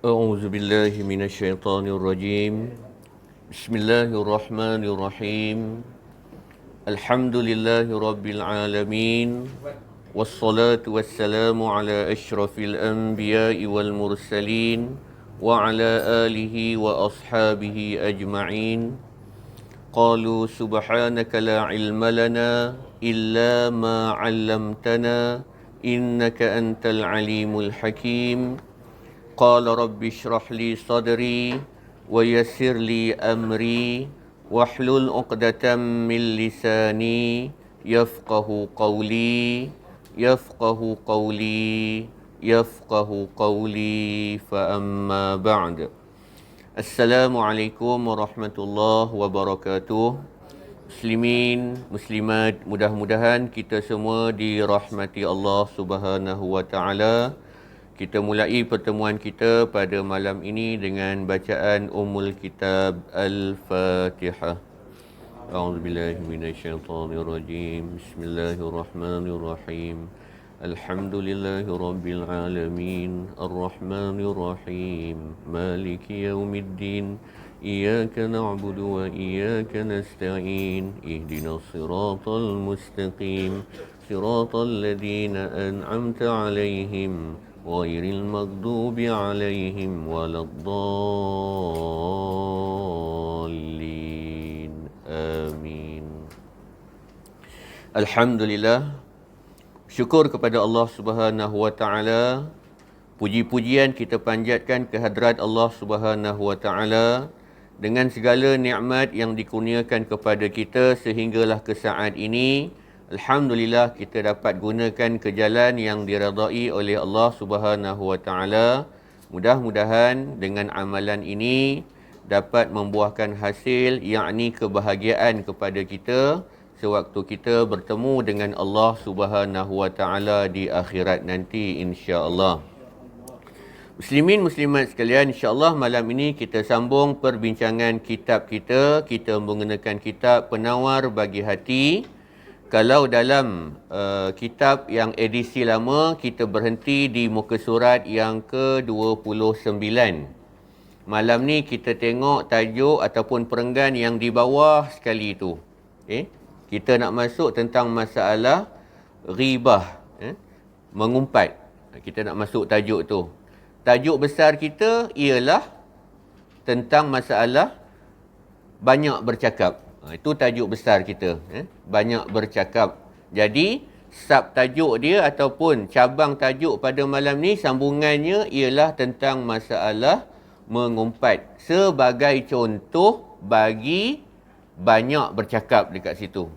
أعوذ بالله من الشيطان الرجيم بسم الله الرحمن الرحيم الحمد لله رب العالمين والصلاة والسلام على أشرف الأنبياء والمرسلين وعلى آله وأصحابه أجمعين قالوا سبحانك لا علم لنا إلا ما علمتنا إنك أنت العليم الحكيم قال رب اشرح لي صدري ويسر لي أمري واحلل عقدة من لساني يفقه قولي فأما بعد Assalamualaikum warahmatullahi wabarakatuh. Muslimin, muslimat, mudah-mudahan kita semua dirahmati Allah Subhanahu wa taala. Kita mulai pertemuan kita pada malam ini dengan bacaan Ummul Kitab Al-Fatihah. A'udzubillahi minasyaitonirrajim. Bismillahirrahmanirrahim. Alhamdulillahi Rabbil Alamin Ar-Rahmanir Rahim Maliki Yawmiddin Iyyaka na'budu wa iyyaka nasta'in Ihdinas siratal mustaqim Siratal ladzina an'amta 'alaihim ghairil maghdubi 'alaihim waladdallin. Amin. Alhamdulillah, syukur kepada Allah Subhanahu wa taala. Puji-pujian kita panjatkan kehadrat Allah Subhanahu wa taala dengan segala nikmat yang dikurniakan kepada kita sehinggalah ke saat ini. Alhamdulillah kita dapat gunakan ke jalan yang diredai oleh Allah Subhanahu wa taala. Mudah-mudahan dengan amalan ini dapat membuahkan hasil, yakni kebahagiaan kepada kita sewaktu kita bertemu dengan Allah Subhanahu wa taala di akhirat nanti, insya-Allah. Muslimin muslimat sekalian, insya-Allah malam ini kita sambung perbincangan kitab kita. Kita menggunakan kitab Penawar Bagi Hati. Kalau dalam kitab yang edisi lama, kita berhenti di muka surat yang ke-29. Malam ni kita tengok tajuk ataupun perenggan yang di bawah sekali itu. Okey. Kita nak masuk tentang masalah ghibah, mengumpat. Kita nak masuk tajuk tu. Tajuk besar kita ialah tentang masalah banyak bercakap. Itu tajuk besar kita, banyak bercakap. Jadi subtajuk dia ataupun cabang tajuk pada malam ni sambungannya ialah tentang masalah mengumpat sebagai contoh bagi banyak bercakap dekat situ.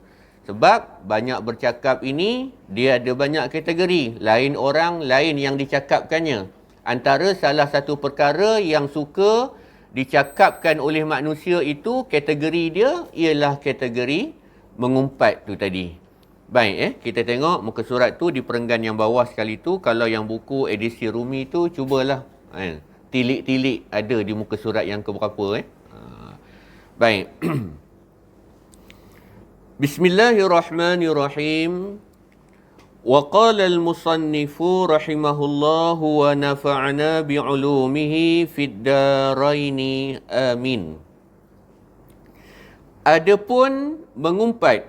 Sebab banyak bercakap ini dia ada banyak kategori. Lain orang, lain yang dicakapkannya. Antara salah satu perkara yang suka dicakapkan oleh manusia itu, kategori dia ialah kategori mengumpat tu tadi. Baik, kita tengok muka surat tu di perenggan yang bawah sekali tu. Kalau yang buku edisi Rumi tu, cubalah tilik-tilik ada di muka surat yang keberapa. Baik. Bismillahirrahmanirrahim. Wa qala al-musannifu rahimahullahu wa nafa'na bi'ulumihi fid daraini amin. Adapun mengumpat,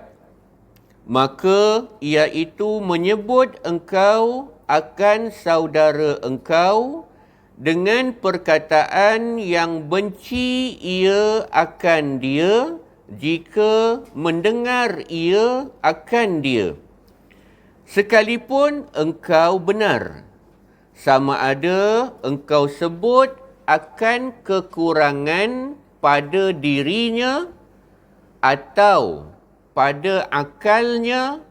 maka iaitu menyebut engkau akan saudara engkau dengan perkataan yang benci ia akan dia jika mendengar ia akan dia, sekalipun engkau benar, sama ada engkau sebut akan kekurangan pada dirinya atau pada akalnya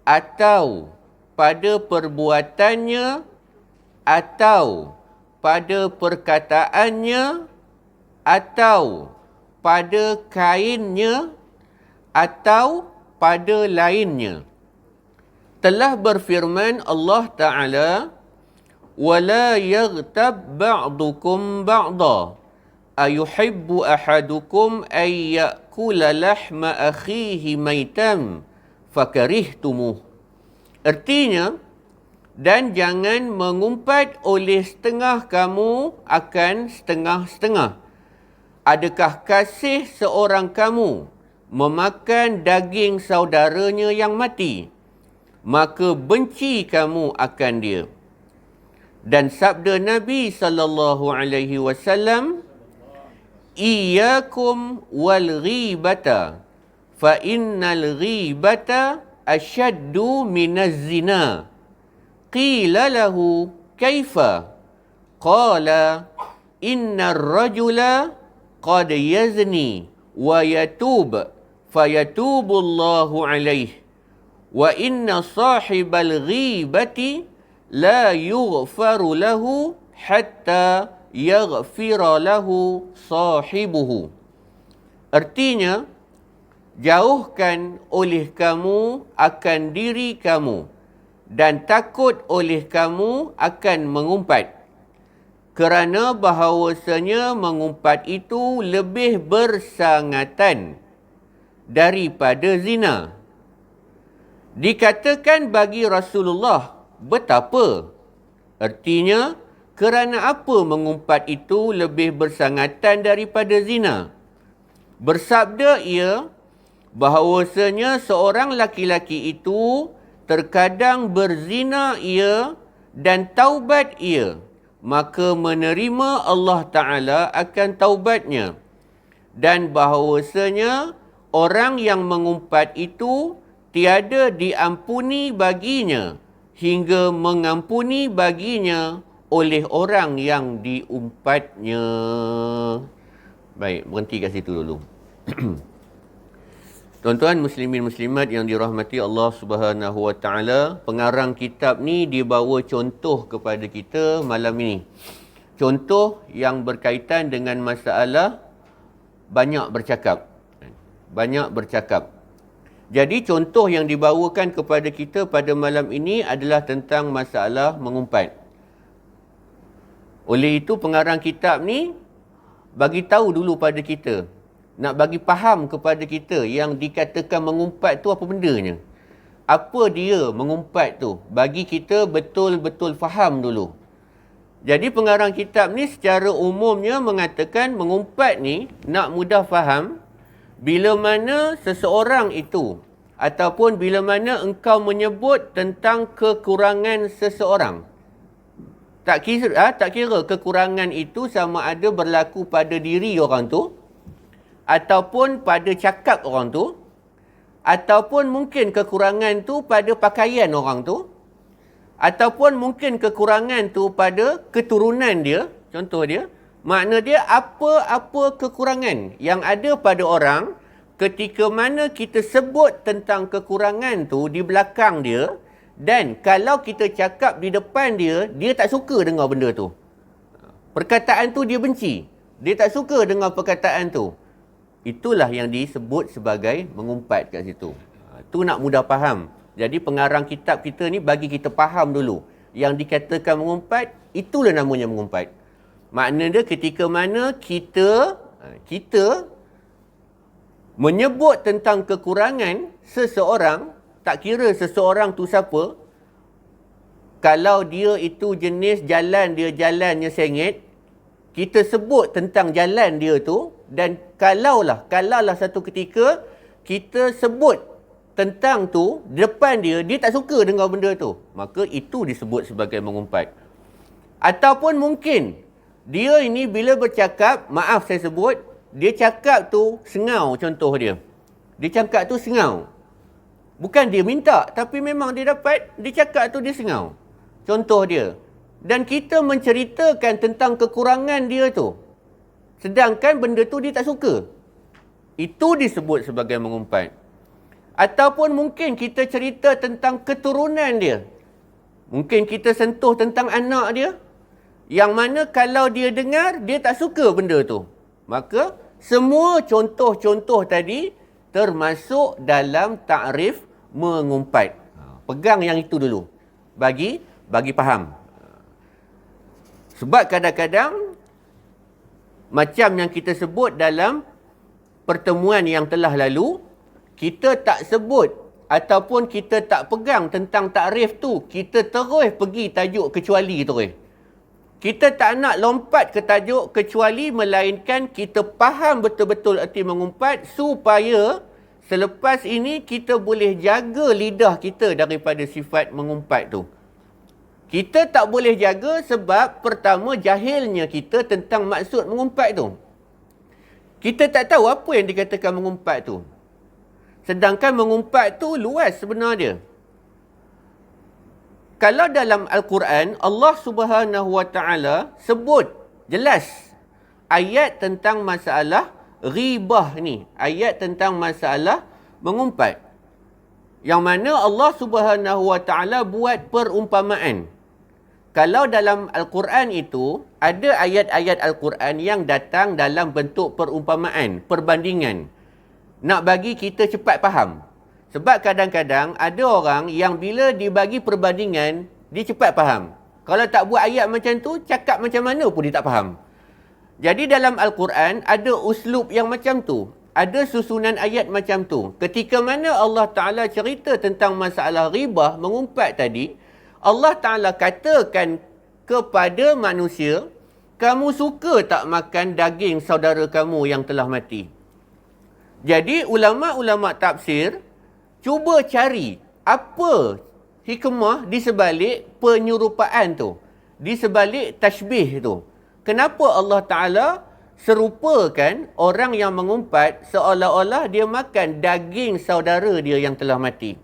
atau pada perbuatannya atau pada perkataannya atau pada kainnya atau pada lainnya. Telah berfirman Allah Ta'ala, وَلَا يَغْتَبْ بَعْضُكُمْ بَعْضًا أَيُحِبُّ أَحَدُكُمْ أَنْ يَأْكُلَ لَحْمَ أَخِيهِ مَيْتًا فَكَرِهْتُمُوهُ. Artinya, dan jangan mengumpat oleh setengah kamu akan setengah-setengah. Adakah kasih seorang kamu memakan daging saudaranya yang mati, maka benci kamu akan dia. Dan sabda Nabi SAW, Iyakum wal ghibata, fa innal ghibata asyaddu minaz zina. Qila lahu, kaifa? Qala, innar rajula qad yazni wa yatub, fayatubu Allahu alaih. Wa inna sahibal ghibati la yughfaru lahu hatta yaghfira lahu sahibuhu. Artinya, jauhkan oleh kamu akan diri kamu dan takut oleh kamu akan mengumpat, kerana bahawasanya mengumpat itu lebih bersangatan daripada zina. Dikatakan bagi Rasulullah, betapa? Artinya, kerana apa mengumpat itu lebih bersangatan daripada zina? Bersabda ia, bahawasanya seorang laki-laki itu terkadang berzina ia dan taubat ia, maka menerima Allah Ta'ala akan taubatnya. Dan bahawasanya orang yang mengumpat itu tiada diampuni baginya hingga mengampuni baginya oleh orang yang diumpatnya. Baik, berhenti kat situ dulu. Tuan-tuan muslimin muslimat yang dirahmati Allah Subhanahu Wa Taala, pengarang kitab ni dia bawa contoh kepada kita malam ini. Contoh yang berkaitan dengan masalah banyak bercakap. Banyak bercakap. Jadi contoh yang dibawakan kepada kita pada malam ini adalah tentang masalah mengumpat. Oleh itu pengarang kitab ni bagi tahu dulu pada kita, nak bagi faham kepada kita yang dikatakan mengumpat tu apa bendanya. Apa dia mengumpat tu? Bagi kita betul-betul faham dulu. Jadi pengarang kitab ni secara umumnya mengatakan mengumpat ni nak mudah faham bila mana seseorang itu ataupun bila mana engkau menyebut tentang kekurangan seseorang. Tak kira kekurangan itu sama ada berlaku pada diri orang tu ataupun pada cakap orang tu, ataupun mungkin kekurangan tu pada pakaian orang tu, ataupun mungkin kekurangan tu pada keturunan dia. Contoh dia, makna dia apa-apa kekurangan yang ada pada orang, ketika mana kita sebut tentang kekurangan tu di belakang dia, dan kalau kita cakap di depan dia, dia tak suka dengar benda tu. Perkataan tu dia benci. Dia tak suka dengar perkataan tu. Itulah yang disebut sebagai mengumpat kat situ. Itu nak mudah faham. Jadi pengarang kitab kita ni bagi kita faham dulu. Yang dikatakan mengumpat, itulah namanya mengumpat. Makna dia ketika mana kita menyebut tentang kekurangan seseorang, tak kira seseorang tu siapa, kalau dia itu jenis jalan dia jalannya sengit, kita sebut tentang jalan dia tu, dan kalaulah satu ketika kita sebut tentang tu depan dia, dia tak suka dengar benda tu, maka itu disebut sebagai mengumpat. Ataupun mungkin dia ini bila bercakap, maaf saya sebut, dia cakap tu sengau, contoh dia. Dia cakap tu sengau. Bukan dia minta, tapi memang dia dapat, dia cakap tu dia sengau. Contoh dia. Dan kita menceritakan tentang kekurangan dia tu, sedangkan benda tu dia tak suka. Itu disebut sebagai mengumpat. Ataupun mungkin kita cerita tentang keturunan dia. Mungkin kita sentuh tentang anak dia, yang mana kalau dia dengar, dia tak suka benda tu. Maka semua contoh-contoh tadi termasuk dalam takrif mengumpat. Pegang yang itu dulu. Bagi faham. Sebab kadang-kadang macam yang kita sebut dalam pertemuan yang telah lalu, kita tak sebut ataupun kita tak pegang tentang takrif tu, kita terus pergi tajuk kecuali terus. Kita tak nak lompat ke tajuk kecuali, melainkan kita faham betul-betul erti mengumpat supaya selepas ini kita boleh jaga lidah kita daripada sifat mengumpat tu. Kita tak boleh jaga sebab pertama jahilnya kita tentang maksud mengumpat tu. Kita tak tahu apa yang dikatakan mengumpat tu. Sedangkan mengumpat tu luas sebenarnya. Kalau dalam Al-Quran, Allah Subhanahu Wa Taala sebut jelas ayat tentang masalah ghibah ni, ayat tentang masalah mengumpat. Yang mana Allah Subhanahu Wa Taala buat perumpamaan. Kalau dalam Al-Quran itu, ada ayat-ayat Al-Quran yang datang dalam bentuk perumpamaan, perbandingan. Nak bagi kita cepat faham. Sebab kadang-kadang ada orang yang bila dibagi perbandingan, dia cepat faham. Kalau tak buat ayat macam tu, cakap macam mana pun dia tak faham. Jadi dalam Al-Quran, ada uslub yang macam tu. Ada susunan ayat macam tu. Ketika mana Allah Ta'ala cerita tentang masalah ribah, mengumpat tadi, Allah Ta'ala katakan kepada manusia, kamu suka tak makan daging saudara kamu yang telah mati? Jadi ulama-ulama tafsir cuba cari apa hikmah di sebalik penyerupaan tu, di sebalik tashbih tu. Kenapa Allah Ta'ala serupakan orang yang mengumpat seolah-olah dia makan daging saudara dia yang telah mati?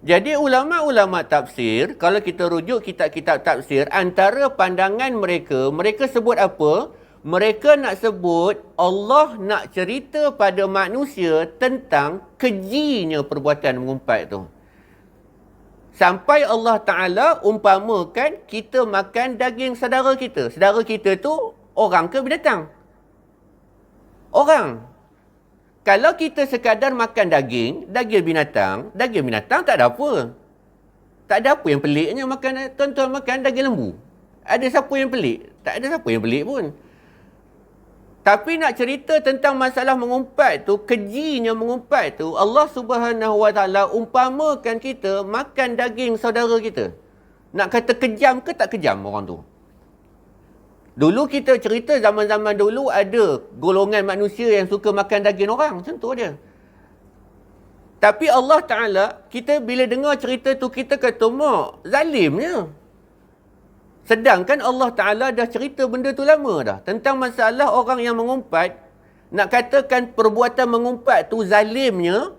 Jadi ulama-ulama tafsir, kalau kita rujuk kitab-kitab tafsir, antara pandangan mereka, mereka sebut apa? Mereka nak sebut Allah nak cerita pada manusia tentang kejinya perbuatan mengumpat tu. Sampai Allah Ta'ala umpamakan kita makan daging saudara kita. Saudara kita tu orang ke binatang? Orang. Kalau kita sekadar makan daging binatang tak ada apa. Tak ada apa yang peliknya makan, tuan-tuan makan daging lembu. Ada siapa yang pelik? Tak ada siapa yang pelik pun. Tapi nak cerita tentang masalah mengumpat tu, kejinya mengumpat tu, Allah Subhanahu Wa Taala umpamakan kita makan daging saudara kita. Nak kata kejam ke tak kejam orang tu? Dulu kita cerita zaman-zaman dulu ada golongan manusia yang suka makan daging orang. Macam tu dia. Tapi Allah Ta'ala, kita bila dengar cerita tu, kita kata, mak, zalimnya. Sedangkan Allah Ta'ala dah cerita benda tu lama dah. Tentang masalah orang yang mengumpat. Nak katakan perbuatan mengumpat tu zalimnya.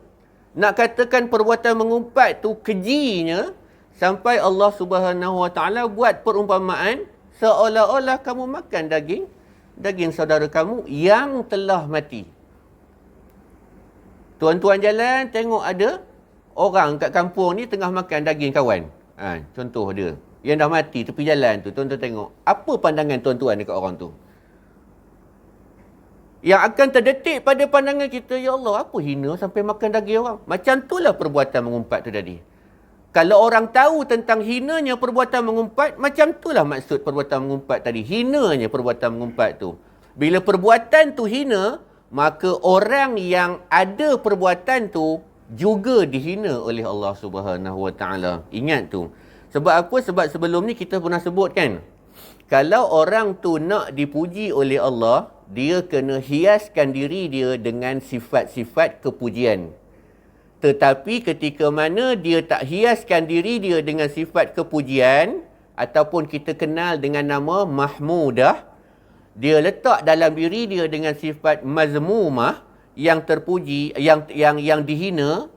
Nak katakan perbuatan mengumpat tu kejinya. Sampai Allah Subhanahu Wa Ta'ala buat perumpamaan. Seolah-olah kamu makan daging saudara kamu yang telah mati. Tuan-tuan jalan, tengok ada orang kat kampung ni tengah makan daging kawan. Contoh dia. Yang dah mati tepi jalan tu, tuan-tuan tengok. Apa pandangan tuan-tuan dekat orang tu? Yang akan terdetik pada pandangan kita, ya Allah, apa hina sampai makan daging orang? Macam itulah perbuatan mengumpat tu tadi. Kalau orang tahu tentang hinanya perbuatan mengumpat, macam itulah maksud perbuatan mengumpat tadi. Hinanya perbuatan mengumpat tu. Bila perbuatan tu hina, maka orang yang ada perbuatan tu juga dihina oleh Allah Subhanahu Wa Taala. Ingat tu. Sebab apa? Sebab sebelum ni kita pernah sebut kan. Kalau orang tu nak dipuji oleh Allah, dia kena hiaskan diri dia dengan sifat-sifat kepujian. Tetapi ketika mana dia tak hiaskan diri dia dengan sifat kepujian, ataupun kita kenal dengan nama mahmudah, dia letak dalam diri dia dengan sifat mazmumah, yang terpuji, yang dihina,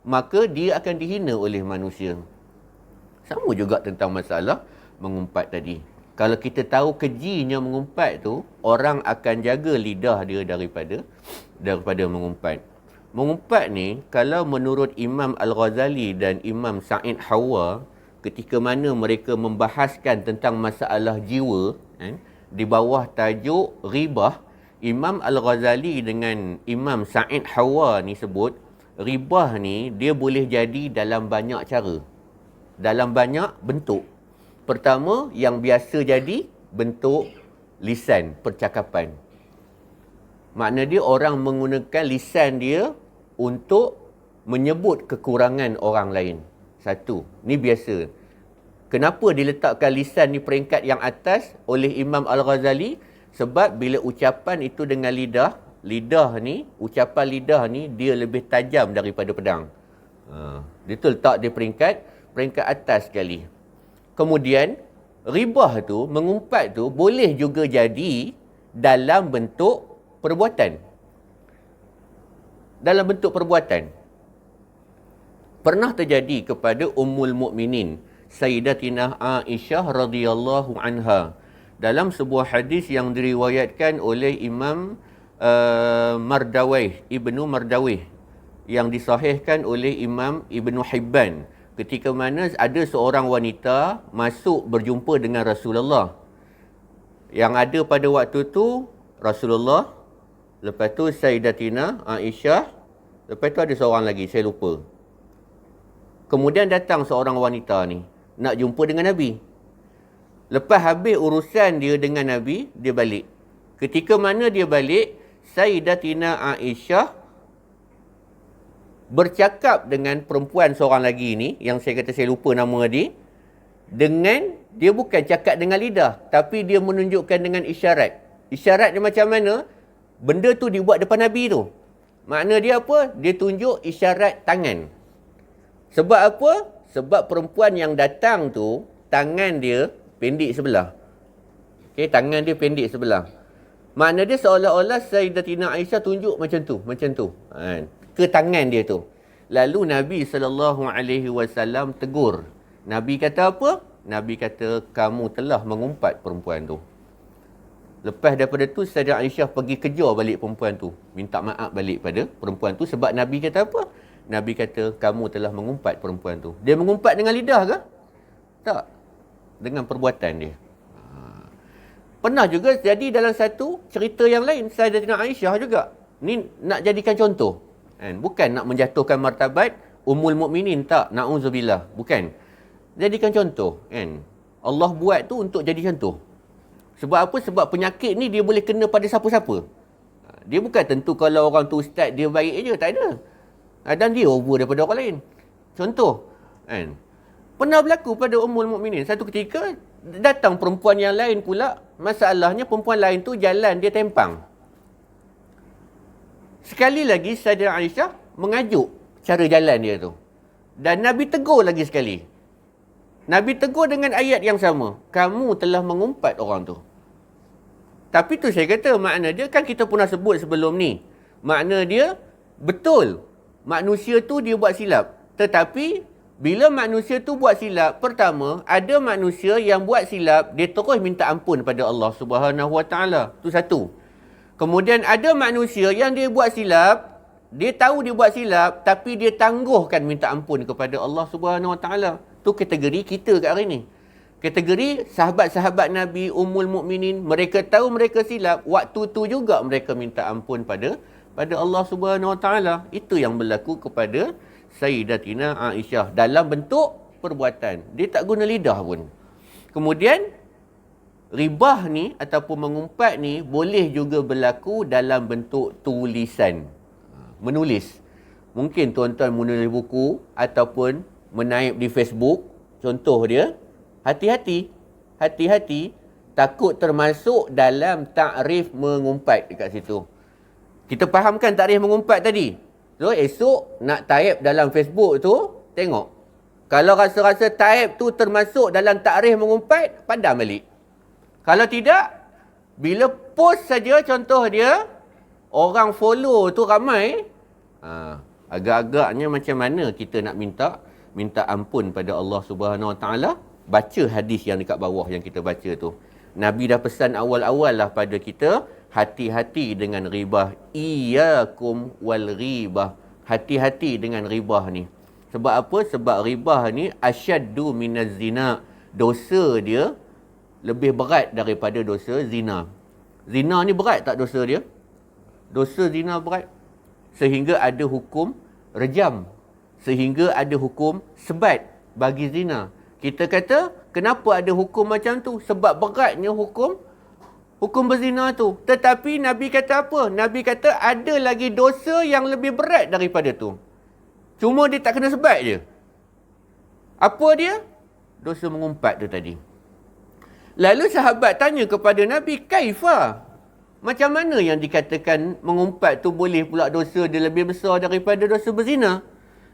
maka dia akan dihina oleh manusia. Sama juga tentang masalah mengumpat tadi. Kalau kita tahu kejinya mengumpat tu, orang akan jaga lidah dia daripada mengumpat. Mengumpat ni, kalau menurut Imam Al-Ghazali dan Imam Sa'id Hawa, ketika mana mereka membahaskan tentang masalah jiwa, di bawah tajuk ribah, Imam Al-Ghazali dengan Imam Sa'id Hawa ni sebut, ribah ni dia boleh jadi dalam banyak cara, dalam banyak bentuk. Pertama, yang biasa jadi bentuk lisan, percakapan. Makna dia orang menggunakan lisan dia untuk menyebut kekurangan orang lain. Satu, ni biasa. Kenapa diletakkan lisan ni peringkat yang atas oleh Imam Al-Ghazali? Sebab bila ucapan itu dengan lidah, ucapan lidah ni dia lebih tajam daripada pedang. Dia tu letak dia peringkat atas sekali. Kemudian, ribah tu, mengumpat tu boleh juga jadi dalam bentuk perbuatan. Dalam bentuk perbuatan. Pernah terjadi kepada Ummul Mukminin Sayyidatina Aisyah radhiyallahu anha dalam sebuah hadis yang diriwayatkan oleh Imam Ibnu Mardawih yang disahihkan oleh Imam Ibnu Hibban, ketika mana ada seorang wanita masuk berjumpa dengan Rasulullah. Yang ada pada waktu tu Rasulullah, lepas tu Sayyidatina Aisyah, lepas tu ada seorang lagi, saya lupa. Kemudian datang seorang wanita ni nak jumpa dengan Nabi. Lepas habis urusan dia dengan Nabi, dia balik. Ketika mana dia balik, Sayyidatina Aisyah bercakap dengan perempuan seorang lagi ni, yang saya kata saya lupa nama dia, dengan dia bukan cakap dengan lidah, tapi dia menunjukkan dengan isyarat. Isyarat dia macam mana? Benda tu dibuat depan Nabi tu. Makna dia apa? Dia tunjuk isyarat tangan. Sebab apa? Sebab perempuan yang datang tu, tangan dia pendek sebelah. Okey, tangan dia pendek sebelah. Makna dia seolah-olah Sayyidatina Aisyah tunjuk macam tu. Ke tangan dia tu. Lalu Nabi SAW tegur. Nabi kata apa? Nabi kata, kamu telah mengumpat perempuan tu. Lepas daripada tu, Sayyidatina Aisyah pergi kejar balik perempuan tu. Minta maaf balik pada perempuan tu. Sebab Nabi kata apa? Nabi kata, kamu telah mengumpat perempuan tu. Dia mengumpat dengan lidah ke? Tak. Dengan perbuatan dia. Pernah juga jadi dalam satu cerita yang lain, Sayyidatina Aisyah juga. Ni nak jadikan contoh. Bukan nak menjatuhkan martabat Ummul Mukminin, tak. Na'udzubillah. Bukan. Jadikan contoh. Allah buat tu untuk jadi contoh. Sebab apa? Sebab penyakit ni dia boleh kena pada siapa-siapa. Dia bukan tentu kalau orang tu ustaz dia baik je. Tak ada. Dan dia over daripada orang lain. Contoh, pernah berlaku pada Ummul Mukminin. Satu ketika, datang perempuan yang lain pula. Masalahnya perempuan lain tu jalan dia tempang. Sekali lagi Sayyidatina Aisyah mengajuk cara jalan dia tu. Dan Nabi tegur lagi sekali. Nabi tegur dengan ayat yang sama. Kamu telah mengumpat orang tu. Tapi tu saya kata, makna dia kan kita pernah sebut sebelum ni. Makna dia, betul. Manusia tu dia buat silap. Tetapi, bila manusia tu buat silap, pertama, ada manusia yang buat silap, dia terus minta ampun pada Allah Subhanahu Wa Taala. Itu satu. Kemudian ada manusia yang dia buat silap, dia tahu dia buat silap, tapi dia tangguhkan minta ampun kepada Allah Subhanahu Wa Taala. Itu kategori kita kat hari ni. Kategori sahabat-sahabat Nabi, Ummul Mukminin, mereka tahu mereka silap, waktu tu juga mereka minta ampun pada Allah Subhanahu Wa Taala. Itu yang berlaku kepada Sayyidatina Aisyah dalam bentuk perbuatan. Dia tak guna lidah pun. Kemudian ribah ni ataupun mengumpat ni boleh juga berlaku dalam bentuk tulisan. Menulis. Mungkin tuan-tuan menulis buku ataupun menaip di Facebook. Contoh dia, hati-hati. Hati-hati, takut termasuk dalam takrif mengumpat dekat situ. Kita fahamkan takrif mengumpat tadi. So, esok nak type dalam Facebook tu, tengok. Kalau rasa-rasa type tu termasuk dalam takrif mengumpat, padam balik. Kalau tidak, bila post saja contoh dia, orang follow tu ramai, agak-agaknya macam mana kita nak minta ampun pada Allah Subhanahu Wa Taala? Baca hadis yang dekat bawah yang kita baca tu. Nabi dah pesan awal-awal lah pada kita, hati-hati dengan ribah. Iyyakum wal ghibah. Hati-hati dengan ribah ni. Sebab apa? Sebab ribah ni asyaddu minaz zina. Dosa dia lebih berat daripada dosa zina. Zina ni berat tak dosa dia? Dosa zina berat. Sehingga ada hukum rejam. Sehingga ada hukum sebat bagi zina. Kita kata, kenapa ada hukum macam tu? Sebab beratnya hukum berzina tu. Tetapi Nabi kata apa? Nabi kata ada lagi dosa yang lebih berat daripada tu. Cuma dia tak kena sebat je. Apa dia? Dosa mengumpat tu tadi. Lalu sahabat tanya kepada Nabi, kaifa? Macam mana yang dikatakan mengumpat tu boleh pula dosa dia lebih besar daripada dosa berzina?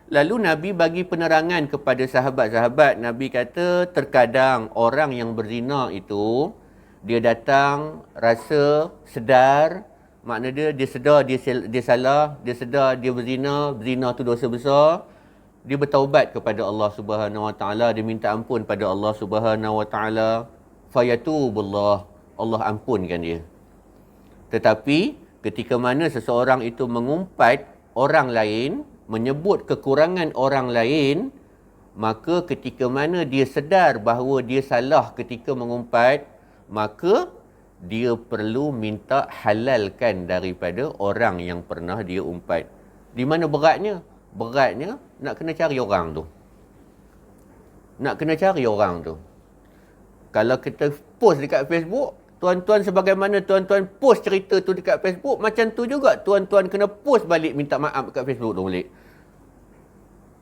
Lalu Nabi bagi penerangan kepada sahabat-sahabat. Nabi kata, terkadang orang yang berzina itu, dia datang rasa sedar, makna dia sedar dia salah, dia sedar dia berzina tu dosa besar. Dia bertaubat kepada Allah Subhanahu Wa Taala, dia minta ampun pada Allah Subhanahu Wa Taala. Fayatubullah, Allah ampunkan dia. Tetapi ketika mana seseorang itu mengumpat orang lain, menyebut kekurangan orang lain, maka ketika mana dia sedar bahawa dia salah ketika mengumpat, maka dia perlu minta halalkan daripada orang yang pernah dia umpat. Di mana beratnya? Beratnya nak kena cari orang tu. Nak kena cari orang tu. Kalau kita post dekat Facebook, tuan-tuan sebagaimana tuan-tuan post cerita tu dekat Facebook, macam tu juga tuan-tuan kena post balik minta maaf dekat Facebook tu balik.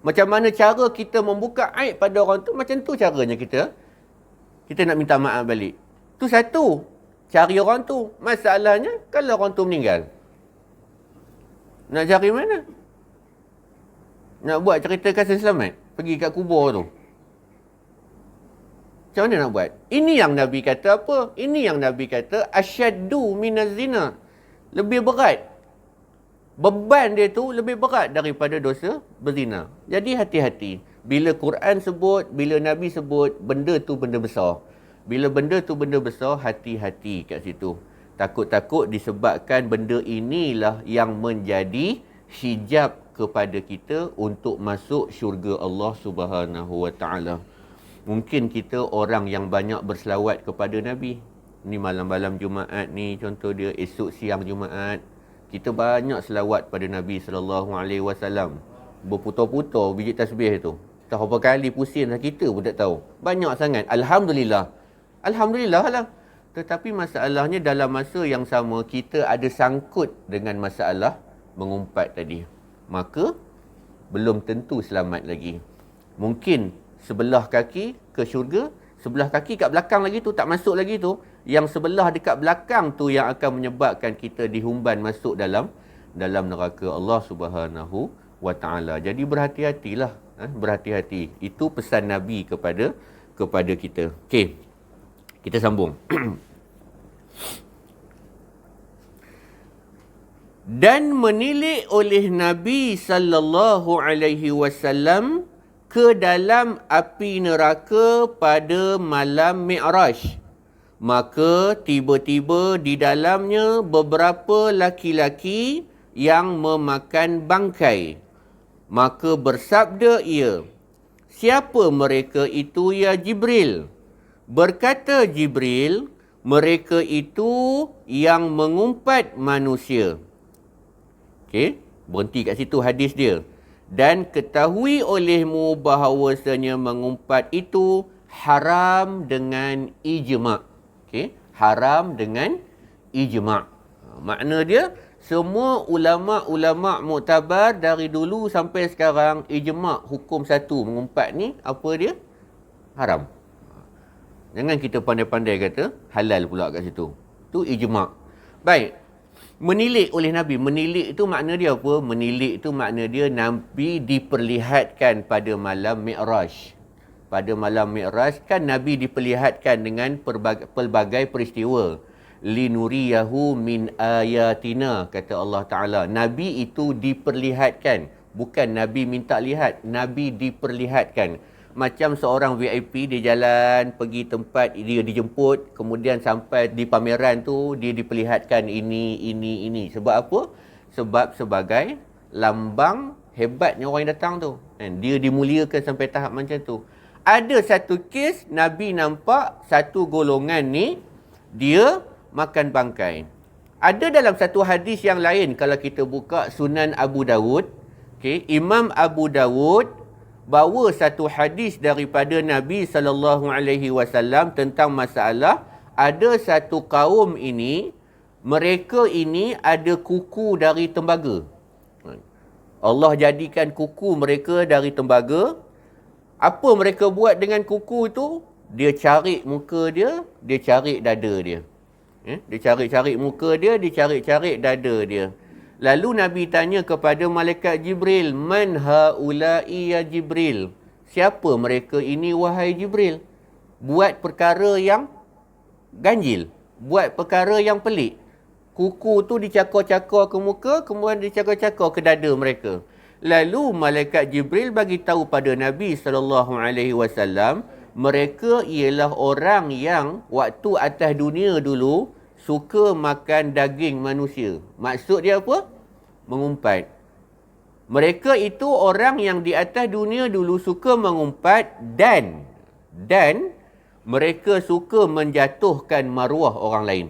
Macam mana cara kita membuka aib pada orang tu, macam tu caranya kita nak minta maaf balik. Tu satu, cari orang tu. Masalahnya, kalau orang tu meninggal, nak cari mana? Nak buat cerita kasih selamat? Pergi kat kubur tu. Macam mana nak buat? Ini yang Nabi kata apa? Ini yang Nabi kata asyaddu minaz zina. Lebih berat. Beban dia tu lebih berat daripada dosa berzina. Jadi hati-hati. Bila Quran sebut, bila Nabi sebut, benda tu benda besar. Bila benda tu benda besar, hati-hati kat situ. Takut-takut disebabkan benda inilah yang menjadi hijab kepada kita untuk masuk syurga Allah Subhanahu Wa Taala. Mungkin kita orang yang banyak berselawat kepada Nabi. Ni malam-malam Jumaat ni, contoh dia esok siang Jumaat, kita banyak selawat pada Nabi SAW. Berputar-putar biji tasbih tu. Tahu berapa kali pusing kita pun tak tahu. Banyak sangat. Alhamdulillah. Alhamdulillah lah. Tetapi masalahnya dalam masa yang sama, kita ada sangkut dengan masalah mengumpat tadi. Maka, belum tentu selamat lagi. Mungkin sebelah kaki ke syurga, sebelah kaki kat belakang lagi tu tak masuk lagi tu, yang sebelah dekat belakang tu yang akan menyebabkan kita dihumban masuk dalam neraka Allah Subhanahu Wa Taala. Jadi berhati-hatilah, berhati-hati. Itu pesan Nabi kepada kita. Okey. Kita sambung. Dan menilik oleh Nabi sallallahu alaihi wasallam ke dalam api neraka pada malam Mi'raj. Maka tiba-tiba di dalamnya beberapa laki-laki yang memakan bangkai. Maka bersabda ia, siapa mereka itu ya Jibril? Berkata Jibril, mereka itu yang mengumpat manusia. Okey, berhenti kat situ hadis dia. Dan ketahui olehmu bahawasanya mengumpat itu haram dengan ijma'. Okey, haram dengan ijma'. Makna dia, semua ulama' muktabar dari dulu sampai sekarang, ijma' hukum satu mengumpat ni, apa dia? Haram. Jangan kita pandai-pandai kata halal pula kat situ. Tu ijma'. Baik. Menilik oleh Nabi. Menilik itu makna dia apa? Menilik itu makna dia Nabi diperlihatkan pada malam Mi'raj. Pada malam Mi'raj kan Nabi diperlihatkan dengan pelbagai peristiwa. Linuriyahu min ayatina, kata Allah Ta'ala. Nabi itu diperlihatkan. Bukan Nabi minta lihat. Nabi diperlihatkan. Macam seorang VIP, dia jalan pergi tempat, dia dijemput, kemudian sampai di pameran tu, dia diperlihatkan ini. Sebab apa? Sebab sebagai lambang Hebatnya orang yang datang tu. Kan? Dia dimuliakan sampai tahap macam tu. Ada satu kes, Nabi nampak satu golongan ni, dia makan bangkai. Ada dalam satu hadis yang lain, kalau kita buka Sunan Abu Dawud, okay, Imam Abu Dawud bawa satu hadis daripada Nabi SAW tentang masalah ada satu kaum ini, mereka ini ada kuku dari tembaga. Allah jadikan kuku mereka dari tembaga. Apa mereka buat dengan kuku tu? Dia cari muka dia, dia cari dada dia. Dia cari-cari muka dia, dia cari-cari dada dia. Lalu Nabi tanya kepada malaikat Jibril, "Man haula'i ya Jibril?" Siapa mereka ini wahai Jibril? Buat perkara yang ganjil, buat perkara yang pelik. Kuku tu dicakar-cakar ke muka, kemudian dicakar-cakar ke dada mereka. Lalu malaikat Jibril bagi tahu pada Nabi SAW, mereka ialah orang yang waktu atas dunia dulu suka makan daging manusia. Maksud dia apa? Mengumpat. Mereka itu orang yang di atas dunia dulu suka mengumpat dan mereka suka menjatuhkan maruah orang lain.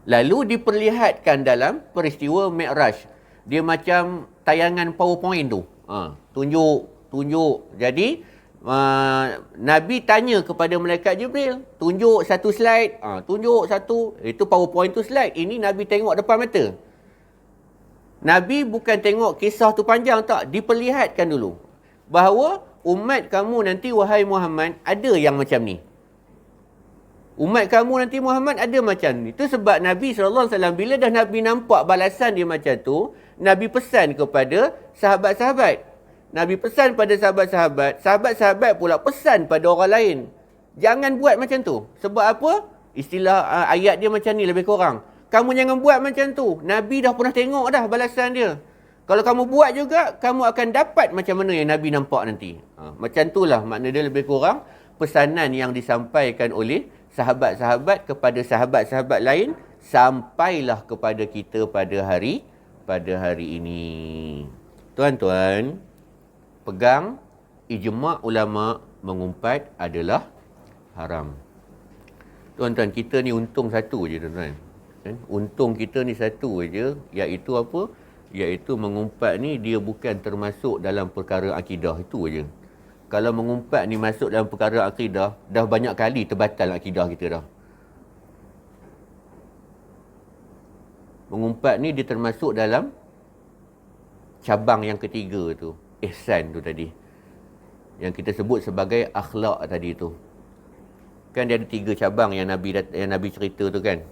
Lalu diperlihatkan dalam peristiwa Mi'raj. Dia macam tayangan PowerPoint tu. Tunjuk. Jadi, Nabi tanya kepada malaikat Jibril, tunjuk satu slide. Tunjuk satu. Itu PowerPoint tu slide. Ini Nabi tengok depan mata. Nabi bukan tengok kisah tu panjang tak. Diperlihatkan dulu. Bahawa umat kamu nanti, wahai Muhammad, ada yang macam ni. Umat kamu nanti Muhammad ada macam ni. Itu sebab Nabi SAW, bila dah Nabi nampak balasan dia macam tu, Nabi pesan kepada sahabat-sahabat. Nabi pesan pada sahabat-sahabat. Sahabat-sahabat pula pesan pada orang lain. Jangan buat macam tu. Sebab apa? Istilah ayat dia macam ni lebih kurang. Kamu jangan buat macam tu. Nabi dah pernah tengok dah balasan dia. Kalau kamu buat juga, kamu akan dapat macam mana yang Nabi nampak nanti. Macam itulah makna dia lebih kurang pesanan yang disampaikan oleh sahabat-sahabat kepada sahabat-sahabat lain sampailah kepada kita pada hari ini. Tuan-tuan, pegang ijma' ulama' mengumpat adalah haram. Tuan-tuan, kita ni untung satu je, tuan-tuan. Untung kita ni satu je, iaitu apa? Iaitu mengumpat ni dia bukan termasuk dalam perkara akidah, itu je. Kalau mengumpat ni masuk dalam perkara akidah, dah banyak kali terbatal akidah kita dah. Mengumpat ni dia termasuk dalam cabang yang ketiga tu, ihsan tu tadi. Yang kita sebut sebagai akhlak tadi tu. Kan dia ada 3 cabang yang Nabi cerita tu kan.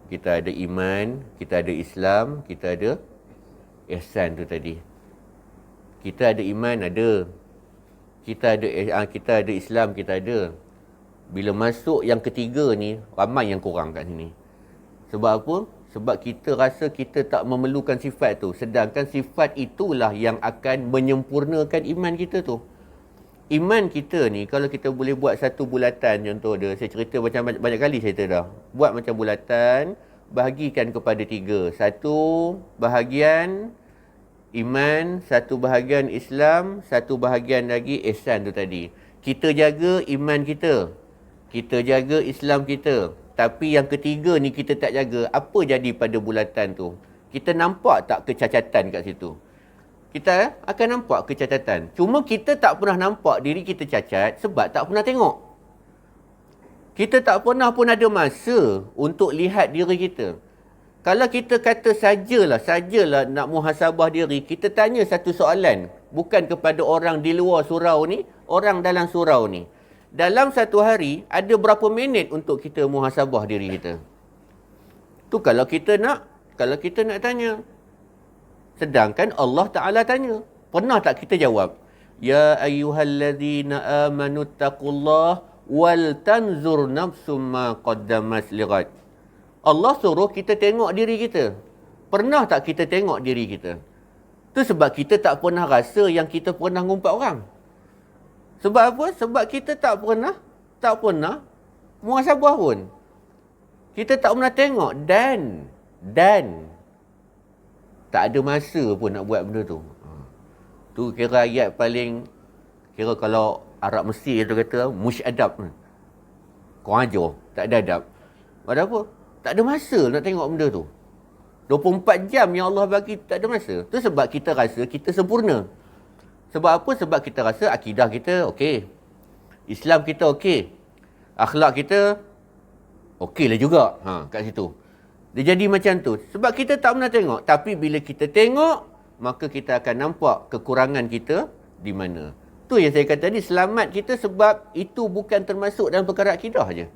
Kita ada iman, kita ada Islam, kita ada ihsan tu tadi. Kita ada iman, ada. Kita ada Islam, kita ada. Bila masuk yang ketiga ni, ramai yang kurang kat sini. Sebab apa? Sebab kita rasa kita tak memerlukan sifat tu. Sedangkan sifat itulah yang akan menyempurnakan iman kita tu. Iman kita ni, kalau kita boleh buat satu bulatan, contoh dia, saya cerita macam banyak kali cerita dah. Buat macam bulatan, bahagikan kepada 3. 1 bahagian iman, 1 bahagian Islam, 1 bahagian lagi ihsan tu tadi. Kita jaga iman kita, kita jaga Islam kita. Tapi yang ketiga ni kita tak jaga. Apa jadi pada bulatan tu? Kita nampak tak kecacatan kat situ? Kita akan nampak kecacatan. Cuma kita tak pernah nampak diri kita cacat sebab tak pernah tengok. Kita tak pernah pun ada masa untuk lihat diri kita. Kalau kita kata sajalah nak muhasabah diri, kita tanya satu soalan. Bukan kepada orang di luar surau ni, orang dalam surau ni. Dalam satu hari, ada berapa minit untuk kita muhasabah diri kita? Tu kalau kita nak tanya. Sedangkan Allah Ta'ala tanya. Pernah tak kita jawab? Ya ayyuhalladzina amanu taqullah wal tanzur nafsum ma qaddamat lighad. Allah suruh kita tengok diri kita. Pernah tak kita tengok diri kita? Tu sebab kita tak pernah rasa yang kita pernah ngumpat orang. Sebab apa? Sebab kita tak pernah muhasabah pun. Kita tak pernah tengok dan tak ada masa pun nak buat benda tu. Tu kira ayat paling, kira kalau Arab Mesir tu kata musyadab. Kau ajar, tak ada adab. Ada apa? Tak ada masa nak tengok benda tu. 24 jam yang Allah bagi, tak ada masa. Tu sebab kita rasa kita sempurna. Sebab apa? Sebab kita rasa akidah kita okey. Islam kita okey. Akhlak kita okey lah juga. Kat situ. Dia jadi macam tu. Sebab kita tak pernah tengok. Tapi bila kita tengok, maka kita akan nampak kekurangan kita di mana. Tu yang saya kata tadi, selamat kita sebab itu bukan termasuk dalam perkara akidah je.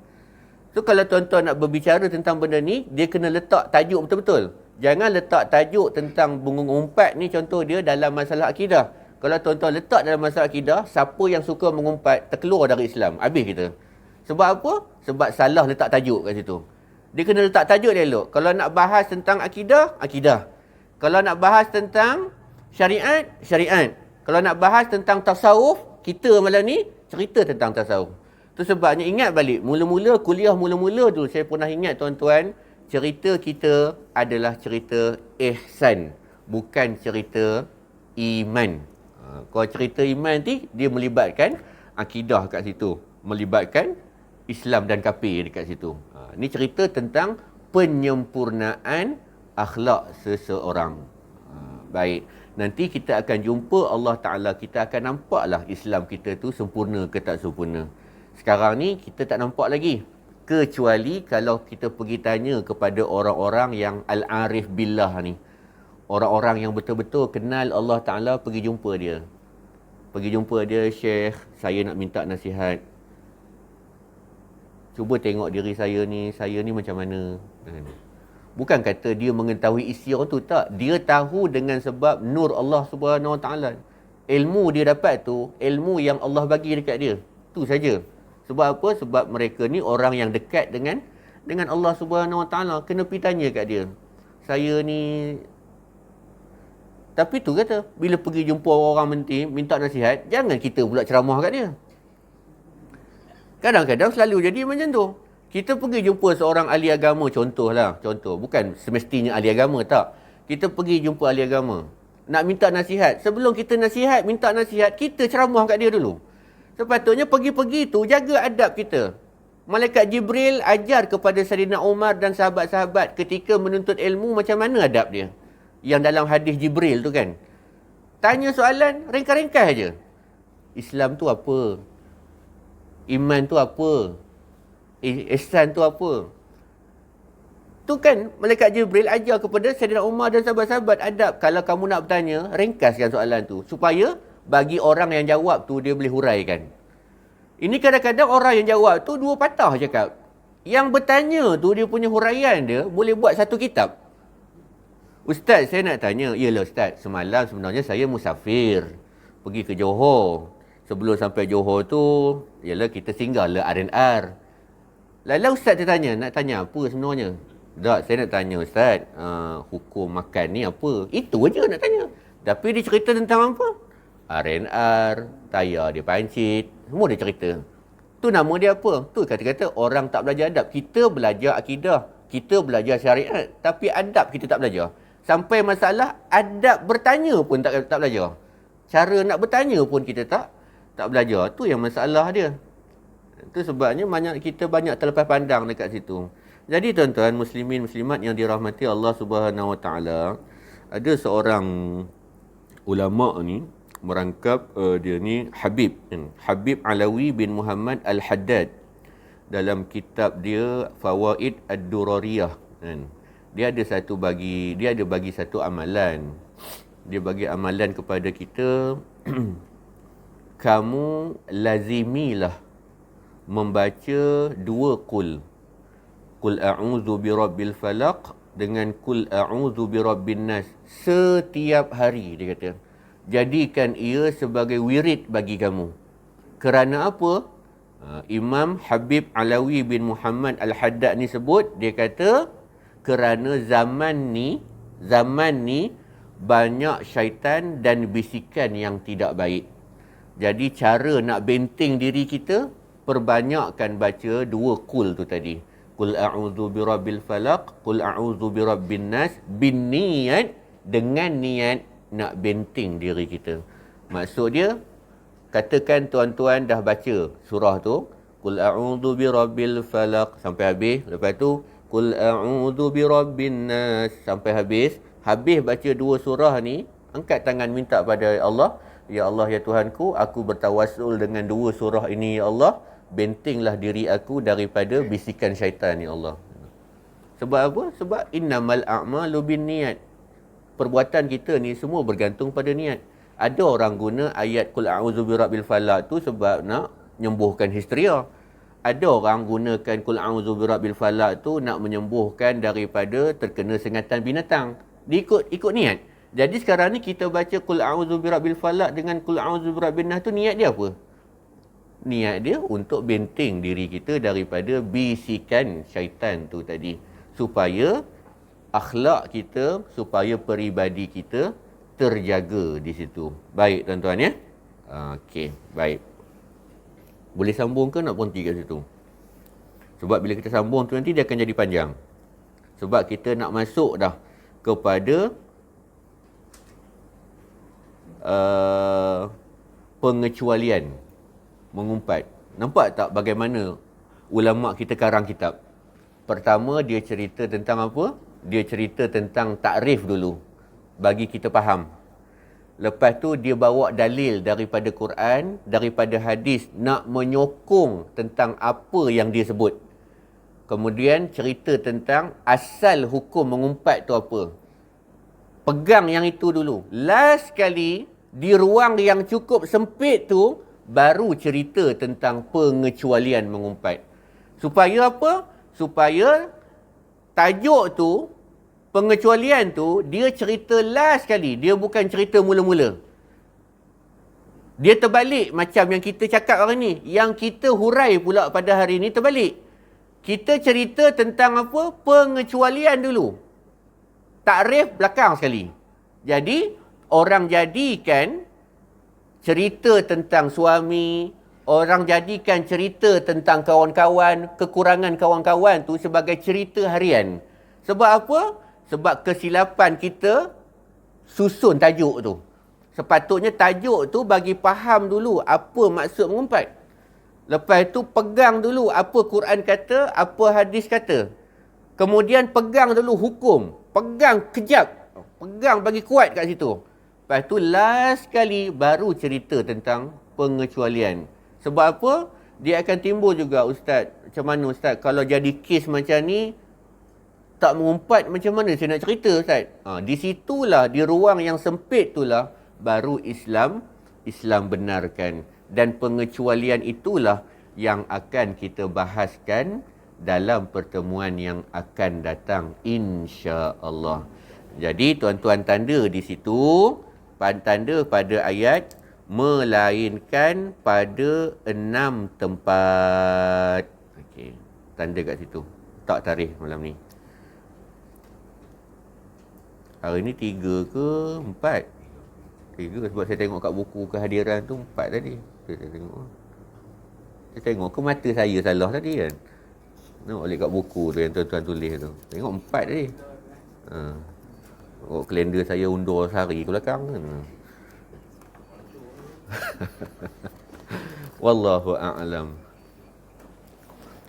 So kalau tuan-tuan nak berbicara tentang benda ni, dia kena letak tajuk betul-betul. Jangan letak tajuk tentang mengumpat ni, contoh dia dalam masalah akidah. Kalau tuan-tuan letak dalam masalah akidah, siapa yang suka mengumpat terkeluar dari Islam. Habis kita. Sebab apa? Sebab salah letak tajuk kat situ. Dia kena letak tajuk dia elok. Kalau nak bahas tentang akidah, akidah. Kalau nak bahas tentang syariat, syariat. Kalau nak bahas tentang tasawuf, kita malam ni cerita tentang tasawuf. Tu sebabnya ingat balik, mula-mula kuliah mula-mula tu saya pernah ingat tuan-tuan, cerita kita adalah cerita ihsan, bukan cerita iman. Kalau cerita iman ni, dia melibatkan akidah kat situ, melibatkan Islam dan kafir dekat situ. Ni cerita tentang penyempurnaan akhlak seseorang. Baik, nanti kita akan jumpa Allah Ta'ala, kita akan nampaklah Islam kita tu sempurna ke tak sempurna. Sekarang ni kita tak nampak lagi. Kecuali kalau kita pergi tanya kepada orang-orang yang al-arif billah ni. Orang-orang yang betul-betul kenal Allah Ta'ala, pergi jumpa dia. Pergi jumpa dia, Syekh, saya nak minta nasihat. Cuba tengok diri saya ni macam mana. Bukan kata dia mengetahui isi orang tu, tak. Dia tahu dengan sebab nur Allah Subhanahu Wa Ta'ala. Ilmu dia dapat tu, ilmu yang Allah bagi dekat dia. Tu saja. Sebab apa? Sebab mereka ni orang yang dekat dengan Allah Subhanahu Wa Ta'ala. Kena pergi tanya kat dia. Saya ni... Tapi tu kata, bila pergi jumpa orang menti, minta nasihat, jangan kita pula ceramah kat dia. Kadang-kadang selalu jadi macam tu. Kita pergi jumpa seorang ahli agama, contoh. Bukan semestinya ahli agama, tak. Kita pergi jumpa ahli agama. Nak minta nasihat. Sebelum kita minta nasihat, kita ceramah kat dia dulu. Sepatutnya pergi-pergi tu jaga adab kita. Malaikat Jibril ajar kepada Sayyidina Umar dan sahabat-sahabat ketika menuntut ilmu macam mana adab dia. Yang dalam hadis Jibril tu kan. Tanya soalan, ringkas-ringkas aja. Islam tu apa? Iman tu apa? Ihsan tu apa? Tu kan Malaikat Jibril ajar kepada Sayyidina Umar dan sahabat-sahabat adab. Kalau kamu nak bertanya, ringkaskan soalan tu. Supaya bagi orang yang jawab tu, dia boleh huraikan. Ini kadang-kadang orang yang jawab tu dua patah cakap. Yang bertanya tu, dia punya huraian dia boleh buat satu kitab. Ustaz, saya nak tanya. Yalah Ustaz, semalam sebenarnya saya musafir. Pergi ke Johor. Sebelum sampai Johor tu, yalah kita singgah lah R&R. Lalu Ustaz dia tanya, nak tanya apa sebenarnya? Tak, saya nak tanya Ustaz, hukum makan ni apa? Itu aja nak tanya. Tapi dia cerita tentang apa? R&R, tayar dia pancit, semua dia cerita. Tu nama dia apa? Tu kata-kata orang tak belajar adab. Kita belajar akidah, kita belajar syariat, tapi adab kita tak belajar. Sampai masalah adab bertanya pun tak belajar. Cara nak bertanya pun kita tak belajar. Tu yang masalah dia. Tu sebabnya kita banyak terlepas pandang dekat situ. Jadi tuan-tuan, muslimin muslimat yang dirahmati Allah Subhanahu Wa Taala, ada seorang ulama ni merangkap dia ni Habib Alawi bin Muhammad Al-Haddad dalam kitab dia Fawaid Ad-Durariyah kan. Dia ada bagi satu amalan. Dia bagi amalan kepada kita kamu lazimilah membaca dua qul a'udzu birabbil falaq dengan qul a'udzu birabbin nas setiap hari. Dia kata jadikan ia sebagai wirid bagi kamu. Kerana apa? Imam Habib Alawi bin Muhammad Al-Haddad ni sebut, dia kata kerana zaman ni banyak syaitan dan bisikan yang tidak baik. Jadi cara nak benteng diri kita, perbanyakkan baca dua qul tu tadi. Qul a'udzu birabbil falaq, qul a'udzu birabbin nas, bin niat, dengan niat nak benteng diri kita. Maksud dia, katakan tuan-tuan dah baca surah tu, Qul a'udzu birabbil falaq sampai habis. Lepas tu Qul a'udzu birabbin nas sampai habis. Habis baca dua surah ni, angkat tangan minta pada Allah, ya Allah ya Tuhanku, aku bertawassul dengan dua surah ini ya Allah, bentinglah diri aku daripada bisikan syaitan ya Allah. Sebab apa? Sebab innamal a'malu binniyat. Perbuatan kita ni semua bergantung pada niat. Ada orang guna ayat Qul a'udzu birabbil falaq tu sebab nak menyembuhkan histeria. Ada orang gunakan Qul a'udzu birabbil falaq tu nak menyembuhkan daripada terkena sengatan binatang. Ikut niat. Jadi sekarang ni kita baca Qul a'udzu birabbil falaq dengan Qul a'udzu birabbin nas tu, niat dia apa? Niat dia untuk benteng diri kita daripada bisikan syaitan tu tadi. Supaya akhlak kita, supaya peribadi kita terjaga di situ. Baik tuan-tuan ya. Okey, baik. Boleh sambung ke nak berhenti kat situ? Sebab bila kita sambung tu nanti dia akan jadi panjang. Sebab kita nak masuk dah kepada pengecualian mengumpat. Nampak tak bagaimana ulama kita karang kitab? Pertama dia cerita tentang apa? Dia cerita tentang takrif dulu, bagi kita faham. Lepas tu dia bawa dalil daripada Quran, daripada hadis, nak menyokong tentang apa yang dia sebut. Kemudian cerita tentang asal hukum mengumpat tu apa. Pegang yang itu dulu. Last sekali, di ruang yang cukup sempit tu, baru cerita tentang pengecualian mengumpat. Supaya apa? Supaya tajuk tu, pengecualian tu, dia cerita last sekali. Dia bukan cerita mula-mula. Dia terbalik macam yang kita cakap hari ni. Yang kita hurai pula pada hari ni terbalik. Kita cerita tentang apa? Pengecualian dulu. Takrif belakang sekali. Jadi, orang jadikan cerita tentang suami, orang jadikan cerita tentang kawan-kawan, kekurangan kawan-kawan tu sebagai cerita harian. Sebab apa? Sebab kesilapan kita susun tajuk tu. Sepatutnya tajuk tu bagi faham dulu apa maksud mengumpat. Lepas tu pegang dulu apa Quran kata, apa hadis kata. Kemudian pegang dulu hukum. Pegang kejap. Pegang bagi kuat kat situ. Lepas tu last sekali baru cerita tentang pengecualian. Sebab apa? Dia akan timbul juga, Ustaz. Macam mana Ustaz? Kalau jadi kes macam ni, tak mengumpat, macam mana saya nak cerita Ustaz? Di situlah, di ruang yang sempit itulah, baru Islam benarkan. Dan pengecualian itulah yang akan kita bahaskan dalam pertemuan yang akan datang, insya-Allah. Jadi tuan-tuan tanda di situ, tanda pada ayat melainkan pada 6 tempat. Okey, tanda kat situ. Tak tarikh malam ni. Hari ni 3 ke 4? 3 sebab saya tengok kat buku kehadiran tu 4 tadi. Saya tengok ke mata saya salah tadi kan? Tengok balik kat buku tu yang tuan-tuan tulis tu. Tengok 4 tadi. Tengok kalender saya undur sehari ke belakang kan. Wallahu a'lam.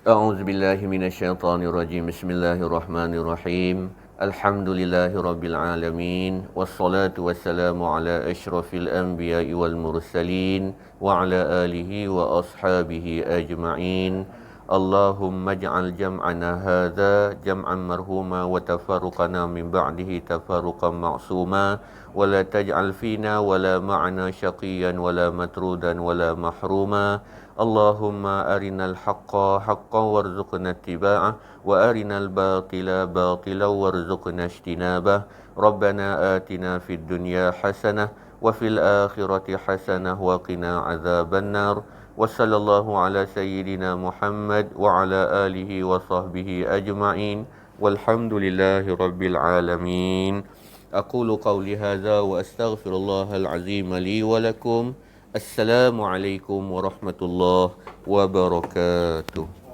A'udzubillahi minasyaitonirrajim. Bismillahirrahmanirrahim. Alhamdulillahirabbil alamin. Wassalatu wassalamu ala asyrafil anbiya'i wal mursalin wa ala alihi wa ashabihi ajma'in. Allahumma ij'al jam'ana hadza jam'an marhuma wa tafarruqana min ba'dihi tafarruqan ma'suma wa la taj'al fina wa la ma'ana syaqiyan wa la matrudan wa la mahruma. Allahumma arinal haqqa haqqan warzuqna ittiba'ah wa arinal batila batilan warzuqna ijtinabah. Rabbana atina fid dunya hasanah wa fil akhirati hasanah wa qina adzabannar. Wa sallallahu ala sayyidina Muhammad wa ala alihi wa sahbihi ajma'in. Walhamdulillahi rabbil alamin. Aqulu qawli hadza wa astaghfirullahal azim li wa lakum. Assalamualaikum warahmatullahi wabarakatuh.